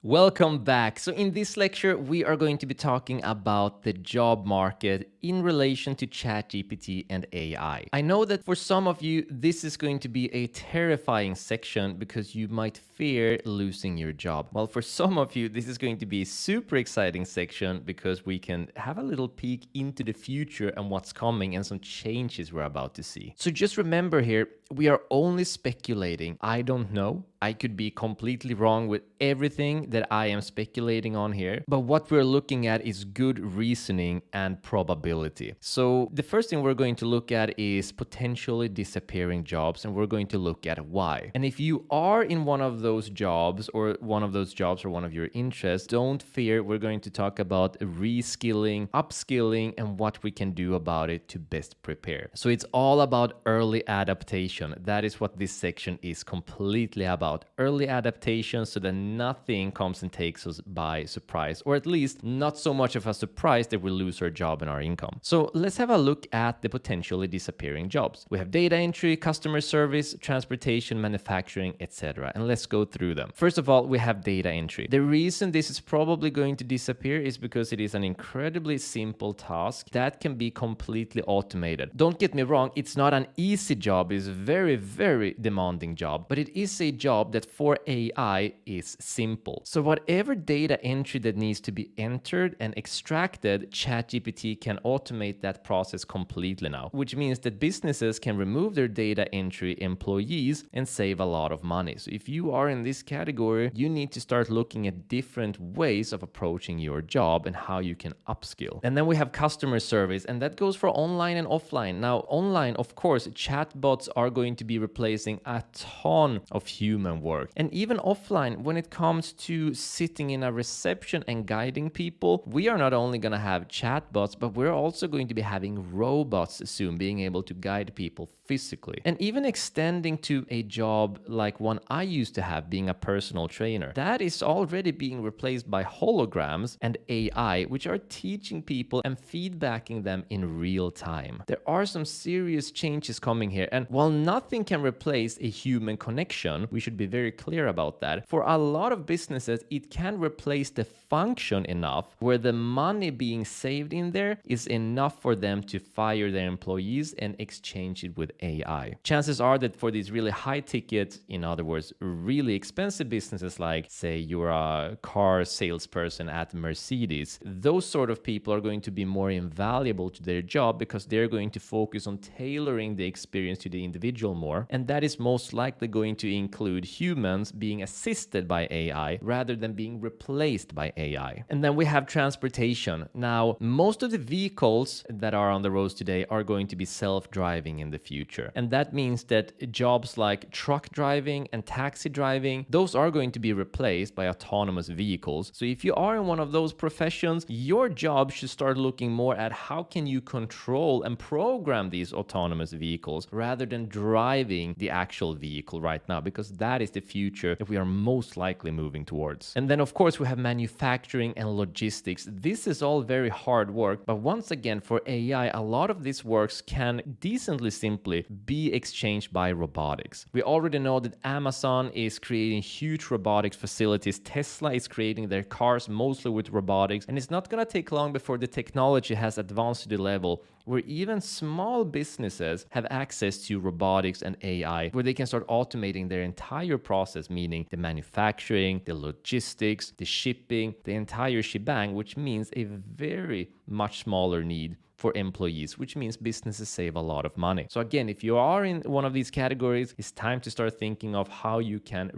Welcome back. So, in this lecture, we are going to be talking about the job market in relation to ChatGPT and AI. I know that for some of you, this is going to be a terrifying section because you might fear losing your job. Well, for some of you, this is going to be a super exciting section because we can have a little peek into the future and what's coming and some changes we're about to see. So, just remember here, we are only speculating. I don't know. I could be completely wrong with everything that I am speculating on here, but what we're looking at is good reasoning and probability. So the first thing we're going to look at is potentially disappearing jobs, and we're going to look at why. And if you are in one of those jobs or one of your interests, don't fear. We're going to talk about reskilling, upskilling, and what we can do about it to best prepare. So it's all about early adaptation. That is what this section is completely about. Early adaptation so that nothing comes and takes us by surprise, or at least not so much of a surprise that we lose our job and our income. So let's have a look at the potentially disappearing jobs. We have data entry, customer service, transportation, manufacturing, etc. And let's go through them. First of all, we have data entry. The reason this is probably going to disappear is because it is an incredibly simple task that can be completely automated. Don't get me wrong, it's not an easy job, it's a very, very demanding job, but it is a job that for AI is simple. So whatever data entry that needs to be entered and extracted, ChatGPT can automate that process completely now, which means that businesses can remove their data entry employees and save a lot of money. So if you are in this category, you need to start looking at different ways of approaching your job and how you can upskill. And then we have customer service, and that goes for online and offline. Now, online, of course, chatbots are going to be replacing a ton of human work. And even offline, when it comes to sitting in a reception and guiding people, we are not only going to have chatbots, but we're also going to be having robots soon being able to guide people physically. And even extending to a job like one I used to have, being a personal trainer, that is already being replaced by holograms and AI, which are teaching people and feedbacking them in real time. There are some serious changes coming here, and while nothing can replace a human connection, we should be very clear about that. For a lot of businesses, it can replace the function enough where the money being saved in there is enough for them to fire their employees and exchange it with AI. Chances are that for these really high ticket, in other words, really expensive businesses, like say you're a car salesperson at Mercedes, those sort of people are going to be more invaluable to their job because they're going to focus on tailoring the experience to the individual more. And that is most likely going to include humans being assisted by AI rather than being replaced by AI. And then we have transportation. Now, most of the vehicles that are on the roads today are going to be self-driving in the future. And that means that jobs like truck driving and taxi driving, those are going to be replaced by autonomous vehicles. So if you are in one of those professions, your job should start looking more at how can you control and program these autonomous vehicles rather than driving the actual vehicle right now, because that is the future that we are most likely moving towards. And then of course we have manufacturing and logistics. This is all very hard work, but once again, for AI, a lot of these works can decently simply be exchanged by robotics. We already know that Amazon is creating huge robotics facilities. Tesla is creating their cars mostly with robotics, and it's not going to take long before the technology has advanced to the level where even small businesses have access to robotics and AI, where they can start automating their entire process, meaning the manufacturing, the logistics, the shipping, the entire shebang, which means a very much smaller need for employees, which means businesses save a lot of money. So again, if you are in one of these categories, it's time to start thinking of how you can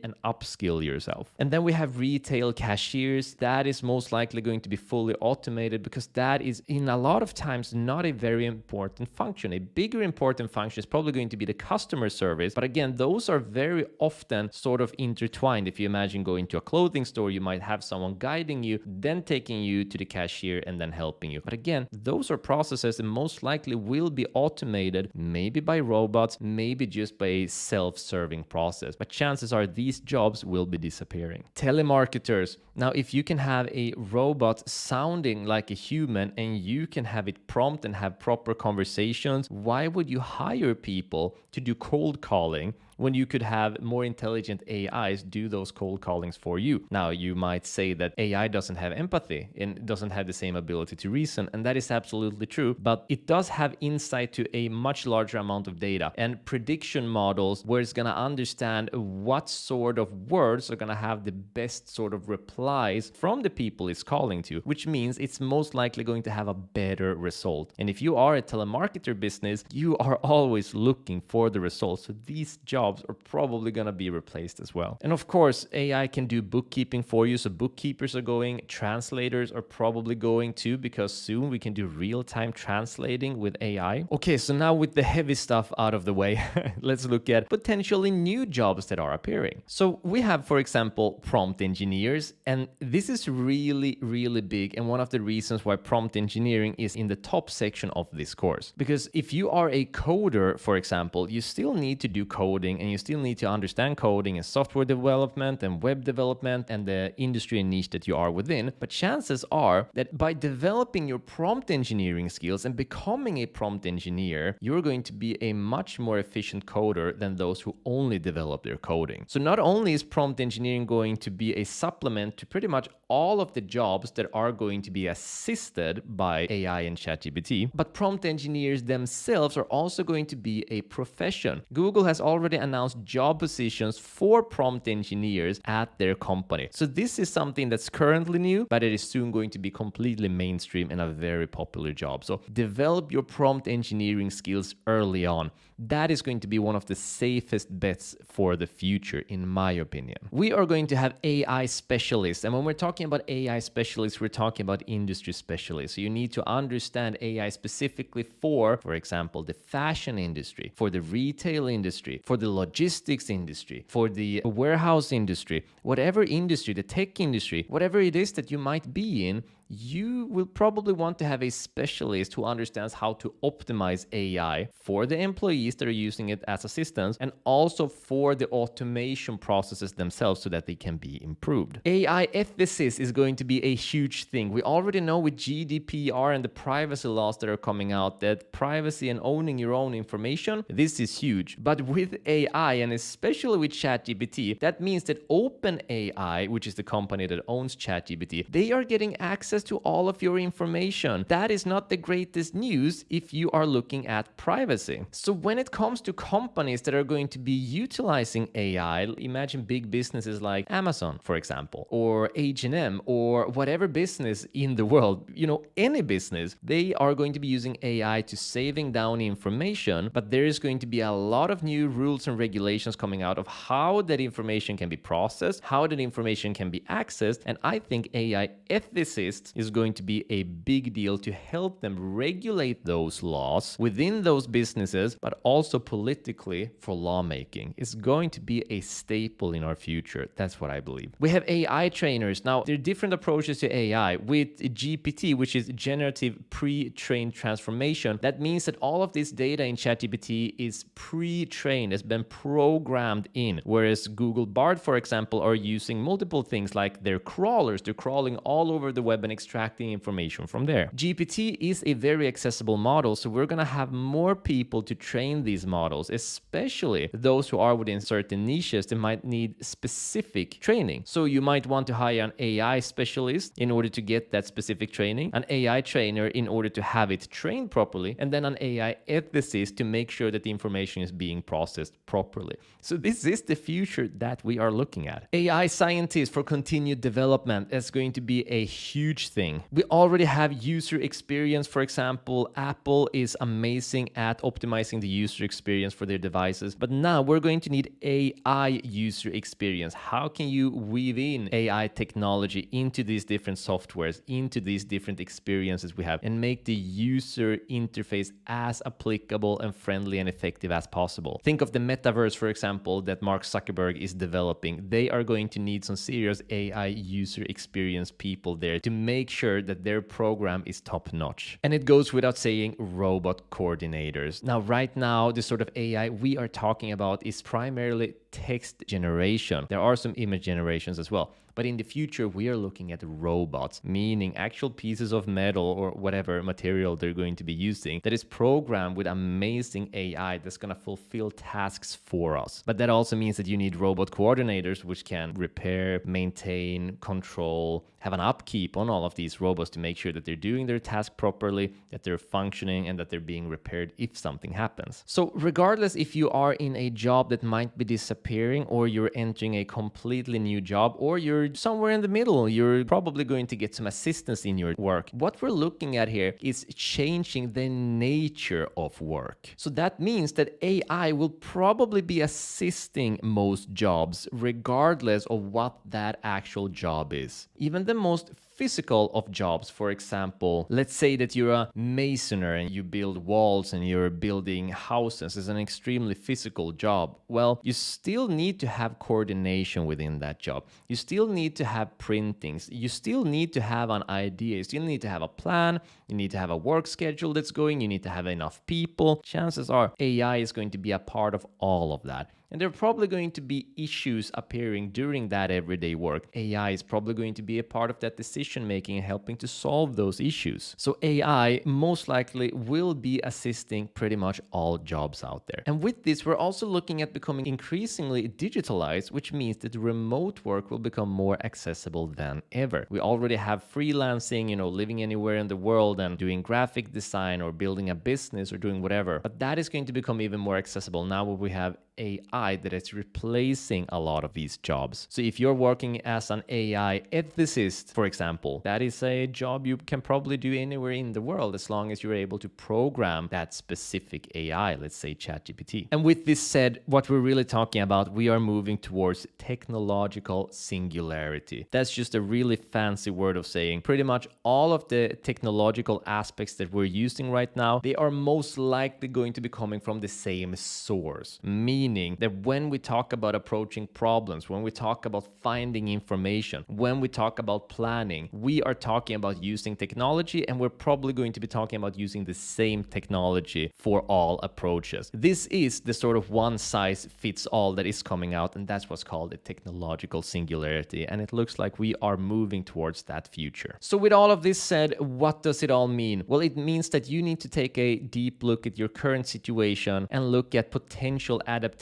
and upskill yourself. And then we have retail cashiers. That is most likely going to be fully automated because that is in a lot of times not a very important function. A bigger important function is probably going to be the customer service. But again, those are very often sort of intertwined. If you imagine going to a clothing store, you might have someone guiding you, then taking you to the cashier and then helping you. But again, those are processes that most likely will be automated, maybe by robots, maybe just by a self-serving process. But chances are these jobs will be disappearing. Telemarketers. Now, if you can have a robot sounding like a human and you can have it prompt and have proper conversations, why would you hire people to do cold calling when you could have more intelligent AIs do those cold callings for you. Now, you might say that AI doesn't have empathy and doesn't have the same ability to reason, and that is absolutely true, but it does have insight to a much larger amount of data and prediction models where it's going to understand what sort of words are going to have the best sort of replies from the people it's calling to, which means it's most likely going to have a better result. And if you are a telemarketer business, you are always looking for the results. So these jobs are probably going to be replaced as well. And of course, AI can do bookkeeping for you. So bookkeepers are going, translators are probably going too, because soon we can do real-time translating with AI. Okay, so now with the heavy stuff out of the way, let's look at potentially new jobs that are appearing. So we have, for example, prompt engineers, and this is really, really big, and one of the reasons why prompt engineering is in the top section of this course. Because if you are a coder, for example, you still need to do coding, and you still need to understand coding and software development and web development and the industry and niche that you are within. But chances are that by developing your prompt engineering skills and becoming a prompt engineer, you're going to be a much more efficient coder than those who only develop their coding. So not only is prompt engineering going to be a supplement to pretty much all of the jobs that are going to be assisted by AI and ChatGPT, but prompt engineers themselves are also going to be a profession. Google has already announced job positions for prompt engineers at their company. So this is something that's currently new, but it is soon going to be completely mainstream and a very popular job. So develop your prompt engineering skills early on. That is going to be one of the safest bets for the future, in my opinion. We are going to have AI specialists. And when we're talking about AI specialists, we're talking about industry specialists. So you need to understand AI specifically for example, the fashion industry, for the retail industry, for the logistics industry, for the warehouse industry, whatever industry, the tech industry, whatever it is that you might be in, you will probably want to have a specialist who understands how to optimize AI for the employees that are using it as assistants and also for the automation processes themselves so that they can be improved. AI ethicist is going to be a huge thing. We already know with GDPR and the privacy laws that are coming out that privacy and owning your own information, this is huge. But with AI and especially with ChatGPT, that means that OpenAI, which is the company that owns ChatGPT, they are getting access to all of your information. That is not the greatest news if you are looking at privacy. So when it comes to companies that are going to be utilizing AI, imagine big businesses like Amazon, for example, or H&M, or whatever business in the world, any business, they are going to be using AI to saving down information, but there is going to be a lot of new rules and regulations coming out of how that information can be processed, how that information can be accessed, and I think AI ethicists is going to be a big deal to help them regulate those laws within those businesses, but also politically for lawmaking. It's going to be a staple in our future. That's what I believe. We have AI trainers. Now, there are different approaches to AI. With GPT, which is generative pre-trained transformation, that means that all of this data in ChatGPT is pre-trained, has been programmed in, whereas Google Bard, for example, are using multiple things like their crawlers. They're crawling all over the web and extracting information from there. GPT is a very accessible model, so we're going to have more people to train these models, especially those who are within certain niches that might need specific training. So you might want to hire an AI specialist in order to get that specific training, an AI trainer in order to have it trained properly, and then an AI ethicist to make sure that the information is being processed properly. So this is the future that we are looking at. AI scientists for continued development is going to be a huge thing. We already have user experience. For example, Apple is amazing at optimizing the user experience for their devices, but now we're going to need AI user experience. How can you weave in AI technology into these different softwares, into these different experiences we have, and make the user interface as applicable and friendly and effective as possible? Think of the metaverse, for example, that Mark Zuckerberg is developing. They are going to need some serious AI user experience people there to make sure that their program is top notch. And it goes without saying, robot coordinators. Now, right now, the sort of AI we are talking about is primarily text generation. There are some image generations as well. But in the future, we are looking at robots, meaning actual pieces of metal or whatever material they're going to be using that is programmed with amazing AI that's going to fulfill tasks for us. But that also means that you need robot coordinators, which can repair, maintain, control, have an upkeep on all of these robots to make sure that they're doing their task properly, that they're functioning, and that they're being repaired if something happens. So regardless if you are in a job that might be disappearing, or you're entering a completely new job, or you're somewhere in the middle, you're probably going to get some assistance in your work. What we're looking at here is changing the nature of work. So that means that AI will probably be assisting most jobs regardless of what that actual job is. Even the most physical of jobs, for example, let's say that you're a masoner and you build walls and you're building houses. It's an extremely physical job. Well, you still need to have coordination within that job. You still need to have printings. You still need to have an idea. You still need to have a plan. You need to have a work schedule that's going. You need to have enough people. Chances are AI is going to be a part of all of that. And there are probably going to be issues appearing during that everyday work. AI is probably going to be a part of that decision making and helping to solve those issues. So AI most likely will be assisting pretty much all jobs out there. And with this, we're also looking at becoming increasingly digitalized, which means that remote work will become more accessible than ever. We already have freelancing, living anywhere in the world and doing graphic design or building a business or doing whatever. But that is going to become even more accessible now when we have AI that is replacing a lot of these jobs. So if you're working as an AI ethicist, for example, that is a job you can probably do anywhere in the world as long as you're able to program that specific AI, let's say ChatGPT. And with this said, what we're really talking about, we are moving towards technological singularity. That's just a really fancy word of saying pretty much all of the technological aspects that we're using right now, they are most likely going to be coming from the same source. Meaning that when we talk about approaching problems, when we talk about finding information, when we talk about planning, we are talking about using technology, and we're probably going to be talking about using the same technology for all approaches. This is the sort of one size fits all that is coming out, and that's what's called a technological singularity, and it looks like we are moving towards that future. So with all of this said, what does it all mean? Well, it means that you need to take a deep look at your current situation and look at potential adaptation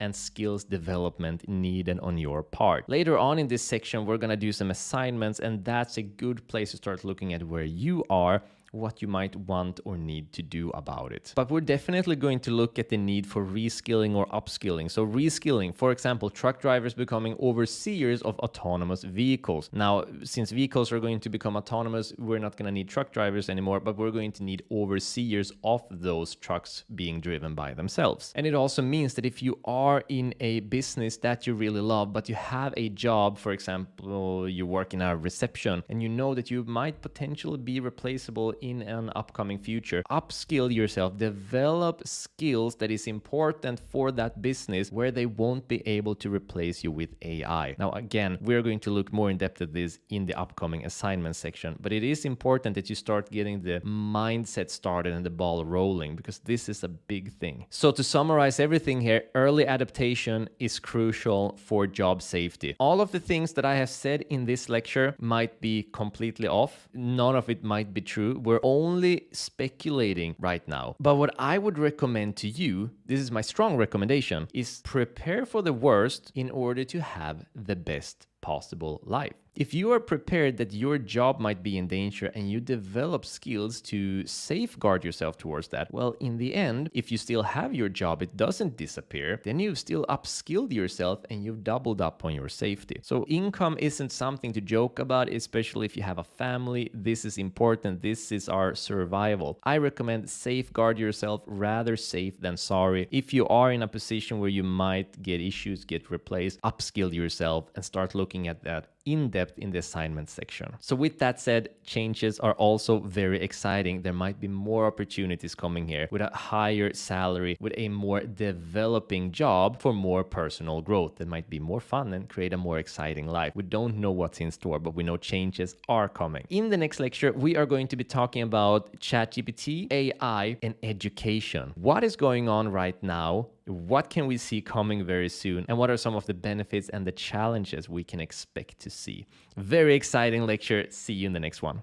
and skills development needed on your part. Later on in this section, we're going to do some assignments, and that's a good place to start looking at where you are, what you might want or need to do about it. But we're definitely going to look at the need for reskilling or upskilling. So reskilling, for example, truck drivers becoming overseers of autonomous vehicles. Now, since vehicles are going to become autonomous, we're not going to need truck drivers anymore, but we're going to need overseers of those trucks being driven by themselves. And it also means that if you are in a business that you really love, but you have a job, for example, you work in a reception, and you know that you might potentially be replaceable in an upcoming future. Upskill yourself, develop skills that is important for that business where they won't be able to replace you with AI. Now, again, we're going to look more in depth at this in the upcoming assignment section, but it is important that you start getting the mindset started and the ball rolling, because this is a big thing. So to summarize everything here, early adaptation is crucial for job safety. All of the things that I have said in this lecture might be completely off. None of it might be true. We're only speculating right now. But what I would recommend to you, this is my strong recommendation, is prepare for the worst in order to have the best possible life. If you are prepared that your job might be in danger and you develop skills to safeguard yourself towards that, well, in the end, if you still have your job, it doesn't disappear, then you've still upskilled yourself and you've doubled up on your safety. So income isn't something to joke about, especially if you have a family. This is important. This is our survival. I recommend safeguard yourself, rather safe than sorry. If you are in a position where you might get issues, get replaced, upskill yourself and start looking at that in depth in the assignment section. So with that said, changes are also very exciting. There might be more opportunities coming here with a higher salary, with a more developing job for more personal growth that might be more fun and create a more exciting life. We don't know what's in store, but we know changes are coming. In the next lecture, we are going to be talking about ChatGPT, AI, and education. What is going on right now What can we see coming very soon? And what are some of the benefits and the challenges we can expect to see? Very exciting lecture. See you in the next one.